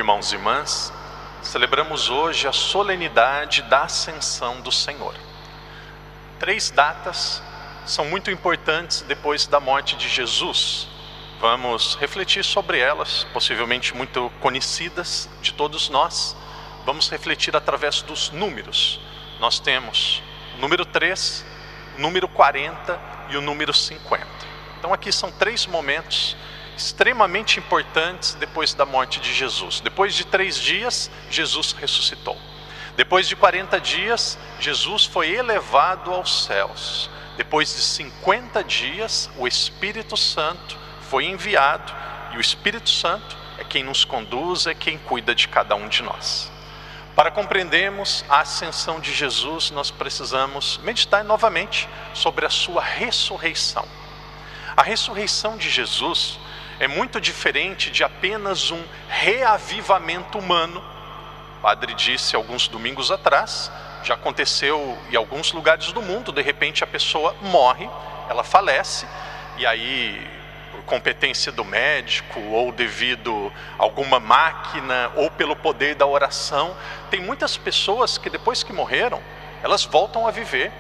Irmãos e irmãs, celebramos hoje a solenidade da Ascensão do Senhor. 3 datas são muito importantes depois da morte de Jesus. Vamos refletir sobre elas, possivelmente muito conhecidas de todos nós. Vamos refletir através dos números. Nós temos o número 3, o número 40 e o número 50. Então aqui são 3 momentos extremamente importantes depois da morte de Jesus. Depois de 3 dias, Jesus ressuscitou. Depois de 40 dias, Jesus foi elevado aos céus. Depois de 50 dias, o Espírito Santo foi enviado, e o Espírito Santo é quem nos conduz, é quem cuida de cada um de nós. Para compreendermos a ascensão de Jesus, nós precisamos meditar novamente sobre a sua ressurreição. A ressurreição de Jesus é muito diferente de apenas um reavivamento humano. O padre disse alguns domingos atrás, já aconteceu em alguns lugares do mundo, de repente a pessoa morre, ela falece, e aí, por competência do médico, ou devido a alguma máquina, ou pelo poder da oração, tem muitas pessoas que depois que morreram, elas voltam a viver.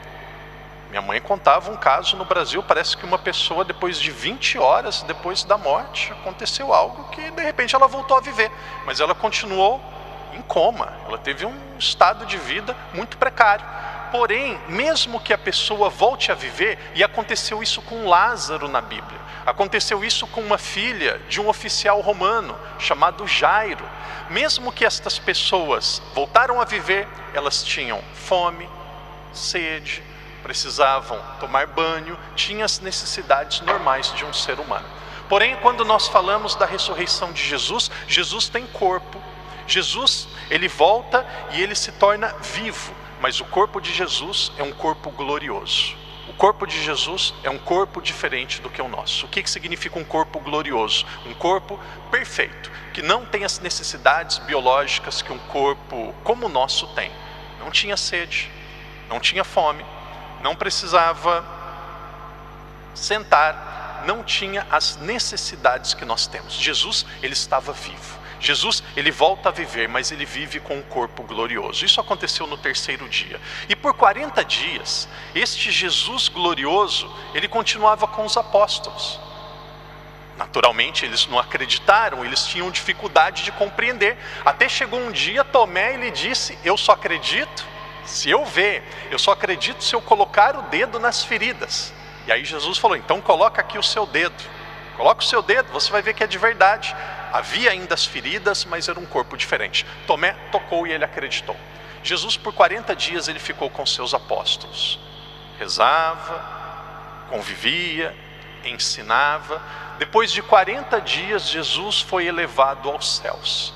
Minha mãe contava um caso no Brasil, parece que uma pessoa depois de 20 horas depois da morte, aconteceu algo que de repente ela voltou a viver, mas ela continuou em coma, ela teve um estado de vida muito precário. Porém, mesmo que a pessoa volte a viver, e aconteceu isso com Lázaro na Bíblia, aconteceu isso com uma filha de um oficial romano chamado Jairo, mesmo que estas pessoas voltaram a viver, elas tinham fome, sede, precisavam tomar banho, tinham as necessidades normais de um ser humano. Porém, quando nós falamos da ressurreição de Jesus, Jesus tem corpo. Jesus, ele volta e ele se torna vivo, mas o corpo de Jesus é um corpo glorioso. O corpo de Jesus é um corpo diferente do que o nosso. O que significa um corpo glorioso? Um corpo perfeito, que não tem as necessidades biológicas que um corpo como o nosso tem. Não tinha sede, não tinha fome, não precisava sentar, não tinha as necessidades que nós temos. Jesus, ele estava vivo. Jesus, ele volta a viver, mas ele vive com um corpo glorioso. Isso aconteceu no 3º dia. E por 40 dias, este Jesus glorioso, ele continuava com os apóstolos. Naturalmente, eles não acreditaram, eles tinham dificuldade de compreender. Até chegou um dia, Tomé, ele disse, eu só acredito se eu ver, eu só acredito se eu colocar o dedo nas feridas. E aí Jesus falou, então coloca aqui o seu dedo. Coloca o seu dedo, você vai ver que é de verdade. Havia ainda as feridas, mas era um corpo diferente. Tomé tocou e ele acreditou. Jesus, por 40 dias, ele ficou com seus apóstolos. Rezava, convivia, ensinava. Depois de 40 dias, Jesus foi elevado aos céus.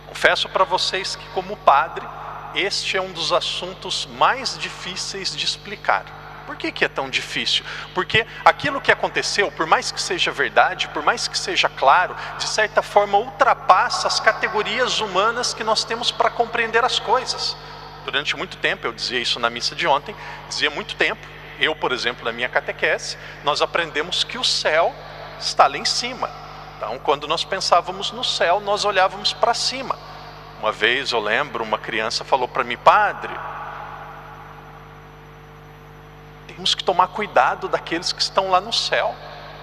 Confesso para vocês que, como padre, este é um dos assuntos mais difíceis de explicar. Por que é tão difícil? Porque aquilo que aconteceu, por mais que seja verdade, por mais que seja claro, de certa forma ultrapassa as categorias humanas que nós temos para compreender as coisas. Durante muito tempo, eu dizia isso na missa de ontem, dizia muito tempo, eu, por exemplo, na minha catequese, nós aprendemos que o céu está lá em cima. Então, quando nós pensávamos no céu, nós olhávamos para cima. Uma vez eu lembro, uma criança falou para mim, padre, temos que tomar cuidado daqueles que estão lá no céu.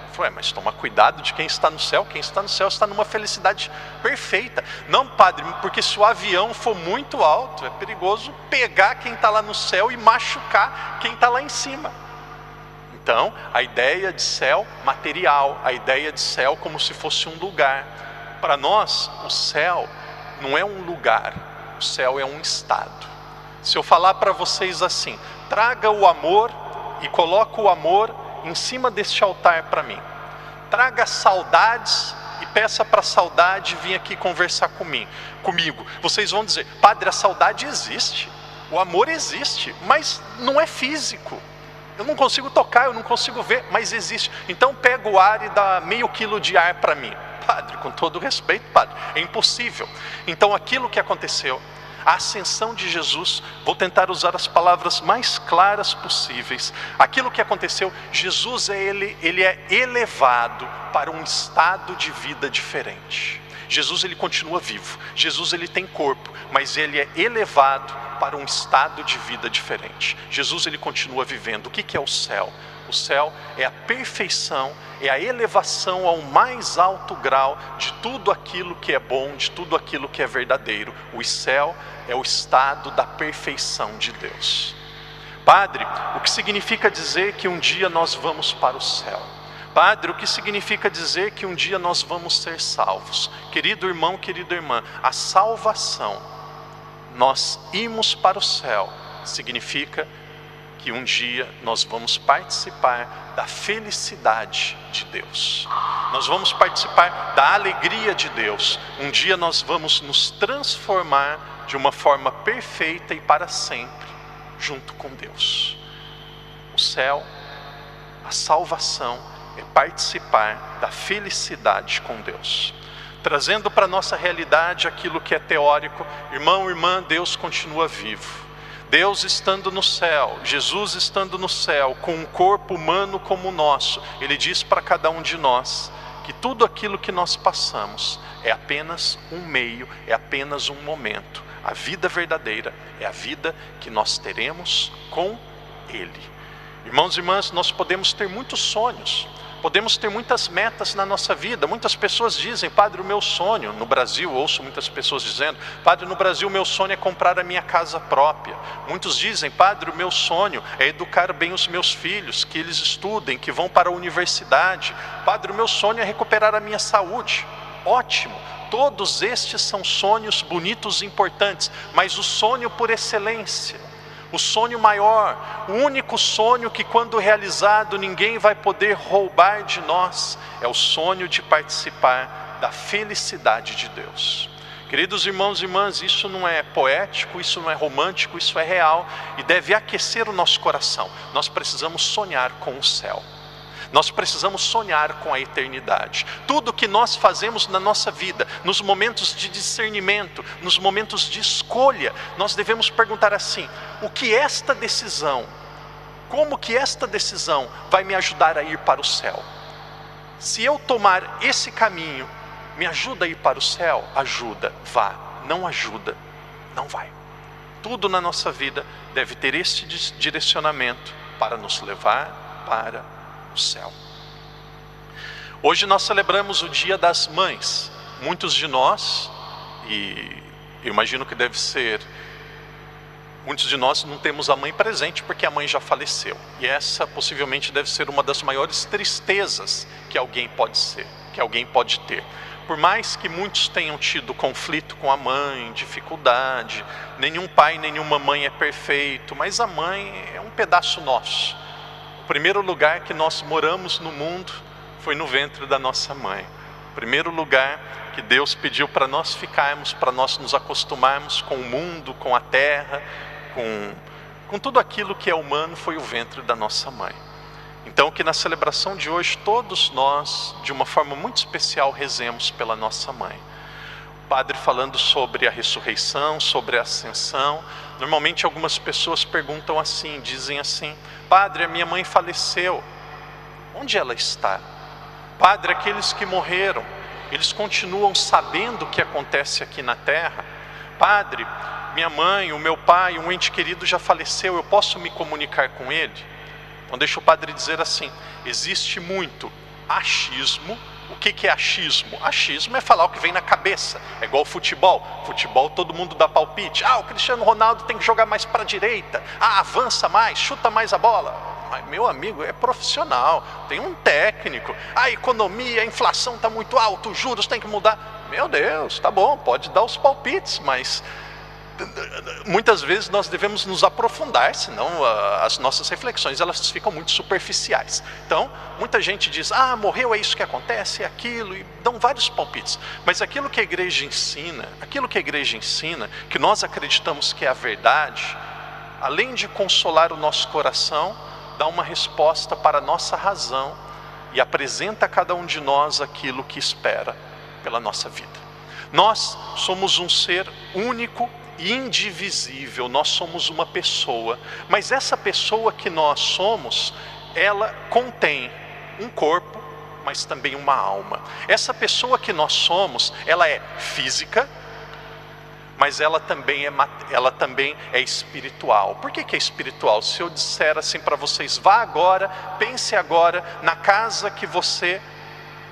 Eu falei, mas tomar cuidado de quem está no céu? Quem está no céu está numa felicidade perfeita. Não, padre, porque se o avião for muito alto, é perigoso pegar quem está lá no céu e machucar quem está lá em cima. Então, a ideia de céu material, a ideia de céu como se fosse um lugar. Para nós, o céu não é um lugar, o céu é um estado. Se eu falar para vocês assim, traga o amor e coloca o amor em cima deste altar para mim. Traga saudades e peça para a saudade vir aqui conversar comigo. Vocês vão dizer, padre, a saudade existe, o amor existe, mas não é físico. Eu não consigo tocar, eu não consigo ver, mas existe. Então pega o ar e dá meio quilo de ar para mim. Padre, com todo respeito, padre, é impossível. Então aquilo que aconteceu, a ascensão de Jesus, vou tentar usar as palavras mais claras possíveis. Aquilo que aconteceu, Jesus ele é elevado para um estado de vida diferente. Jesus ele continua vivo, Jesus ele tem corpo, mas ele é elevado para um estado de vida diferente. Jesus ele continua vivendo. O que é o céu? O céu é a perfeição, é a elevação ao mais alto grau de tudo aquilo que é bom, de tudo aquilo que é verdadeiro. O céu é o estado da perfeição de Deus. Padre, o que significa dizer que um dia nós vamos para o céu? Padre, o que significa dizer que um dia nós vamos ser salvos? Querido irmão, querida irmã, a salvação, nós irmos para o céu, significa que um dia nós vamos participar da felicidade de Deus. Nós vamos participar da alegria de Deus. Um dia nós vamos nos transformar de uma forma perfeita e para sempre, junto com Deus. O céu, a salvação, é participar da felicidade com Deus. Trazendo para a nossa realidade aquilo que é teórico, irmão, irmã, Deus continua vivo. Deus estando no céu, Jesus estando no céu, com um corpo humano como o nosso, Ele diz para cada um de nós que tudo aquilo que nós passamos é apenas um meio, é apenas um momento. A vida verdadeira é a vida que nós teremos com Ele. Irmãos e irmãs, nós podemos ter muitos sonhos, podemos ter muitas metas na nossa vida. Muitas pessoas dizem, padre, o meu sonho, no Brasil, ouço muitas pessoas dizendo, padre, no Brasil o meu sonho é comprar a minha casa própria. Muitos dizem, padre, o meu sonho é educar bem os meus filhos, que eles estudem, que vão para a universidade. Padre, o meu sonho é recuperar a minha saúde. Ótimo, todos estes são sonhos bonitos e importantes, mas o sonho por excelência, o sonho maior, o único sonho que quando realizado ninguém vai poder roubar de nós, é o sonho de participar da felicidade de Deus. Queridos irmãos e irmãs, isso não é poético, isso não é romântico, isso é real e deve aquecer o nosso coração. Nós precisamos sonhar com o céu. Nós precisamos sonhar com a eternidade. Tudo que nós fazemos na nossa vida, nos momentos de discernimento, nos momentos de escolha, nós devemos perguntar assim, o que esta decisão, como que esta decisão vai me ajudar a ir para o céu? Se eu tomar esse caminho, me ajuda a ir para o céu? Ajuda, vá. Não ajuda, não vai. Tudo na nossa vida deve ter esse direcionamento para nos levar para o céu. Hoje nós celebramos o Dia das Mães. Muitos de nós, e eu imagino que deve ser, muitos de nós não temos a mãe presente porque a mãe já faleceu. E essa possivelmente deve ser uma das maiores tristezas que alguém pode ter. Por mais que muitos tenham tido conflito com a mãe, dificuldade, nenhum pai, nenhuma mãe é perfeito, mas a mãe é um pedaço nosso. O primeiro lugar que nós moramos no mundo foi no ventre da nossa mãe. O primeiro lugar que Deus pediu para nós ficarmos, para nós nos acostumarmos com o mundo, com a terra, com tudo aquilo que é humano, foi o ventre da nossa mãe. Então que na celebração de hoje todos nós, de uma forma muito especial, rezemos pela nossa mãe. O padre falando sobre a ressurreição, sobre a ascensão. Normalmente algumas pessoas perguntam assim, dizem assim, padre, a minha mãe faleceu, onde ela está? Padre, aqueles que morreram, eles continuam sabendo o que acontece aqui na terra? Padre, minha mãe, o meu pai, um ente querido já faleceu, eu posso me comunicar com ele? Então deixa o padre dizer assim, existe muito achismo. O que é achismo? Achismo é falar o que vem na cabeça, é igual futebol. Futebol todo mundo dá palpite, o Cristiano Ronaldo tem que jogar mais para a direita, avança mais, chuta mais a bola. Mas, meu amigo, é profissional, tem um técnico, a economia, a inflação está muito alta, os juros tem que mudar. Meu Deus, tá bom, pode dar os palpites, mas muitas vezes nós devemos nos aprofundar, senão as nossas reflexões elas ficam muito superficiais. Então, muita gente diz, morreu, é isso que acontece, é aquilo, e dão vários palpites. Mas aquilo que a igreja ensina, que nós acreditamos que é a verdade, além de consolar o nosso coração, dá uma resposta para a nossa razão e apresenta a cada um de nós aquilo que espera pela nossa vida. Nós somos um ser único e indivisível, nós somos uma pessoa, mas essa pessoa que nós somos, ela contém um corpo, mas também uma alma. Essa pessoa que nós somos, ela é física, mas ela também é espiritual. Por que é espiritual? Se eu disser assim para vocês, vá agora, pense agora na casa que você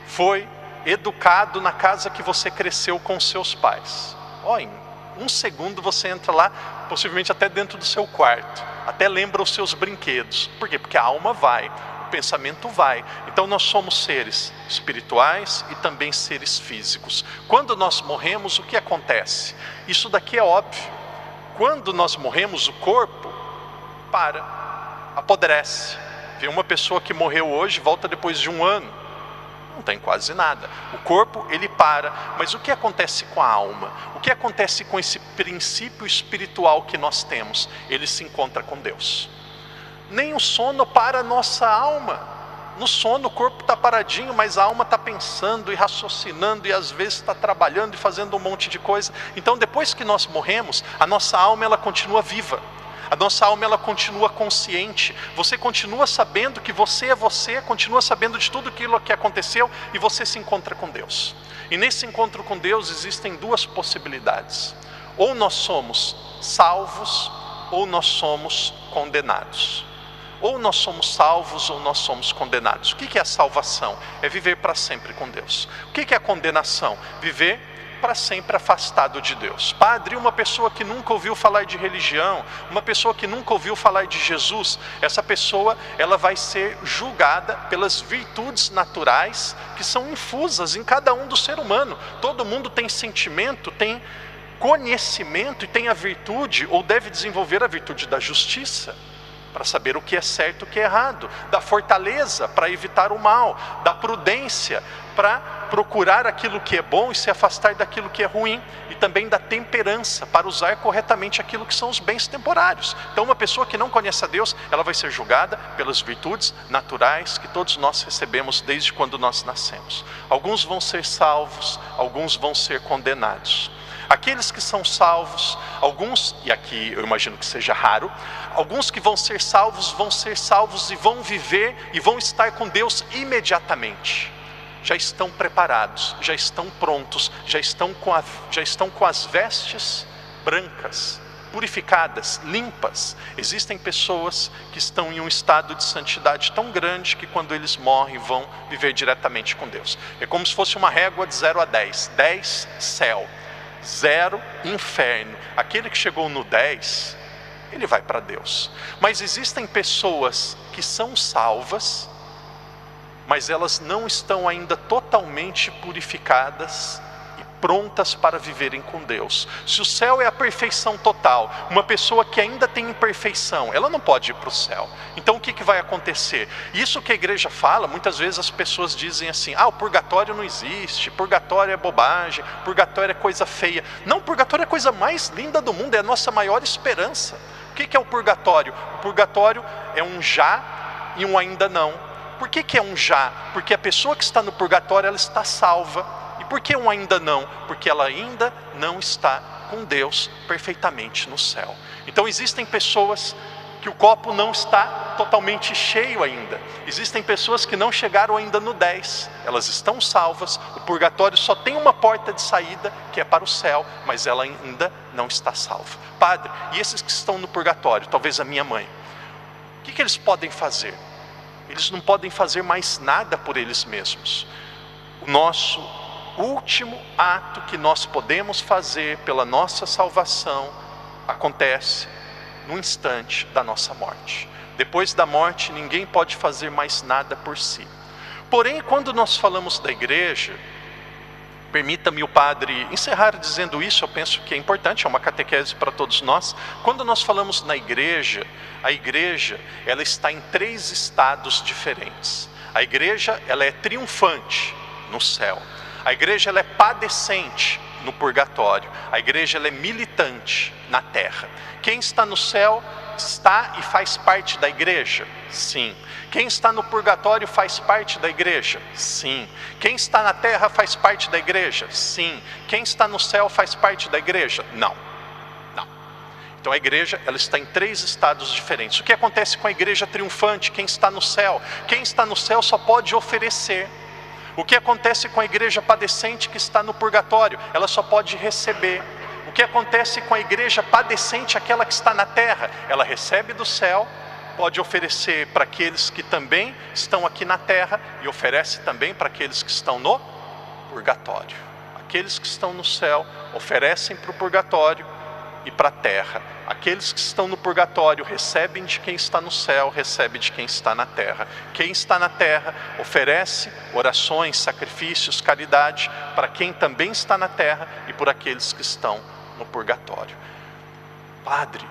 foi educado, na casa que você cresceu com seus pais. Em um segundo você entra lá, possivelmente até dentro do seu quarto, até lembra os seus brinquedos. Por quê? Porque a alma vai, o pensamento vai. Então nós somos seres espirituais e também seres físicos. Quando nós morremos, o que acontece? Isso daqui é óbvio. Quando nós morremos, o corpo apodrece. Vê uma pessoa que morreu hoje, volta depois de um ano, não tem quase nada. O corpo, ele para, mas o que acontece com a alma? O que acontece com esse princípio espiritual que nós temos? Ele se encontra com Deus. Nem o sono para a nossa alma. No sono o corpo está paradinho, mas a alma está pensando e raciocinando e às vezes está trabalhando e fazendo um monte de coisa. Então depois que nós morremos, a nossa alma ela continua viva. A nossa alma ela continua consciente. Você continua sabendo que você é você, continua sabendo de tudo aquilo que aconteceu e você se encontra com Deus. E nesse encontro com Deus existem duas possibilidades. Ou nós somos salvos, ou nós somos condenados. Ou nós somos salvos, ou nós somos condenados. O que é a salvação? É viver para sempre com Deus. O que é a condenação? Viver para sempre afastado de Deus. Padre, uma pessoa que nunca ouviu falar de religião, uma pessoa que nunca ouviu falar de Jesus, essa pessoa ela vai ser julgada pelas virtudes naturais que são infusas em cada um do ser humano. Todo mundo tem sentimento, tem conhecimento e tem a virtude, ou deve desenvolver a virtude da justiça, para saber o que é certo e o que é errado, da fortaleza para evitar o mal, da prudência para procurar aquilo que é bom e se afastar daquilo que é ruim, e também da temperança para usar corretamente aquilo que são os bens temporários. Então uma pessoa que não conhece a Deus, ela vai ser julgada pelas virtudes naturais que todos nós recebemos desde quando nós nascemos. Alguns vão ser salvos, alguns vão ser condenados. Aqueles que são salvos, alguns, e aqui eu imagino que seja raro, alguns que vão ser salvos e vão viver e vão estar com Deus imediatamente. Já estão preparados, já estão prontos, já estão com as vestes brancas, purificadas, limpas. Existem pessoas que estão em um estado de santidade tão grande que quando eles morrem vão viver diretamente com Deus. É como se fosse uma régua de 0 a 10. 10, céu. 0, inferno. Aquele que chegou no 10, ele vai para Deus. Mas existem pessoas que são salvas, mas elas não estão ainda totalmente purificadas e prontas para viverem com Deus. Se o céu é a perfeição total, uma pessoa que ainda tem imperfeição, ela não pode ir para o céu. Então o que vai acontecer? Isso que a igreja fala, muitas vezes as pessoas dizem assim, o purgatório não existe, purgatório é bobagem, purgatório é coisa feia. Não, o purgatório é a coisa mais linda do mundo, é a nossa maior esperança. O que é o purgatório? O purgatório é um já e um ainda não. Por que é um já? Porque a pessoa que está no purgatório, ela está salva. E por que um ainda não? Porque ela ainda não está com Deus perfeitamente no céu. Então existem pessoas que o copo não está totalmente cheio ainda. Existem pessoas que não chegaram ainda no 10. Elas estão salvas. O purgatório só tem uma porta de saída, que é para o céu, mas ela ainda não está salva. Padre, e esses que estão no purgatório, talvez a minha mãe, o que eles podem fazer? Eles não podem fazer mais nada por eles mesmos. O nosso último ato que nós podemos fazer pela nossa salvação acontece no instante da nossa morte. Depois da morte, ninguém pode fazer mais nada por si. Porém, quando nós falamos da igreja, permita-me o padre encerrar dizendo isso, eu penso que é importante, é uma catequese para todos nós. Quando nós falamos na igreja, a igreja ela está em 3 estados diferentes. A igreja ela é triunfante no céu. A igreja ela é padecente no purgatório. A igreja ela é militante na terra. Quem está no céu está e faz parte da igreja? Sim. Quem está no purgatório faz parte da igreja? Sim. Quem está na terra faz parte da igreja? Sim. Quem está no céu faz parte da igreja? Não. Não. Então a igreja ela está em 3 estados diferentes. O que acontece com a igreja triunfante? Quem está no céu? Quem está no céu só pode oferecer. O que acontece com a igreja padecente que está no purgatório? Ela só pode receber. O que acontece com a igreja padecente, aquela que está na terra? Ela recebe do céu, pode oferecer para aqueles que também estão aqui na terra e oferece também para aqueles que estão no purgatório. Aqueles que estão no céu oferecem para o purgatório e para a terra. Aqueles que estão no purgatório recebem de quem está no céu, recebe de quem está na terra. Quem está na terra oferece orações, sacrifícios, caridade para quem também está na terra e por aqueles que estão no purgatório. Padre,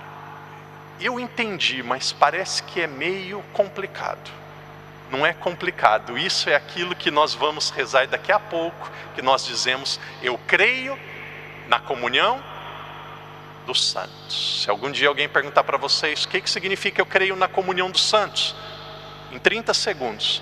eu entendi, mas parece que é meio complicado. Não é complicado, isso é aquilo que nós vamos rezar daqui a pouco, que nós dizemos, eu creio na comunhão dos santos. Se algum dia alguém perguntar para vocês, o que significa eu creio na comunhão dos santos? Em 30 segundos.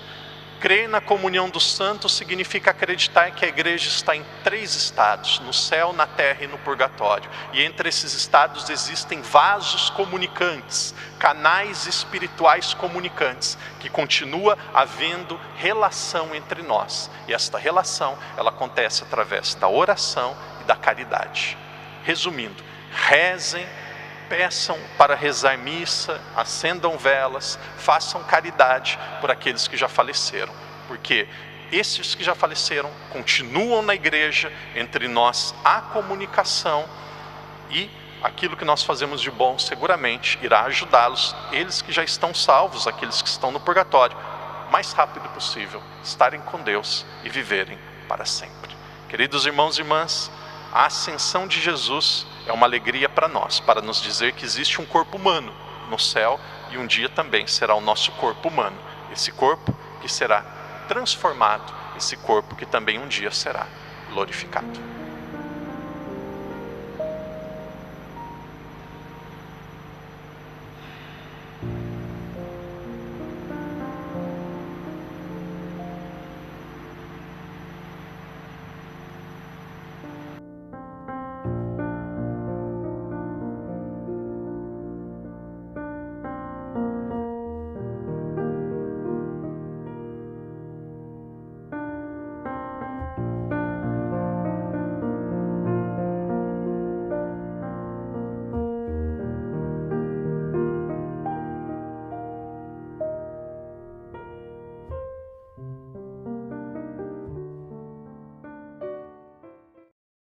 Crer na comunhão dos santos significa acreditar que a igreja está em 3 estados, no céu, na terra e no purgatório. E entre esses estados existem vasos comunicantes, canais espirituais comunicantes, que continua havendo relação entre nós. E esta relação, ela acontece através da oração e da caridade. Resumindo, rezem, peçam para rezar missa, acendam velas, façam caridade por aqueles que já faleceram, porque esses que já faleceram continuam na igreja, entre nós há comunicação e aquilo que nós fazemos de bom seguramente irá ajudá-los, eles que já estão salvos, aqueles que estão no purgatório, mais rápido possível, estarem com Deus e viverem para sempre. Queridos irmãos e irmãs, a ascensão de Jesus é uma alegria para nós, para nos dizer que existe um corpo humano no céu e um dia também será o nosso corpo humano. Esse corpo que será transformado, esse corpo que também um dia será glorificado.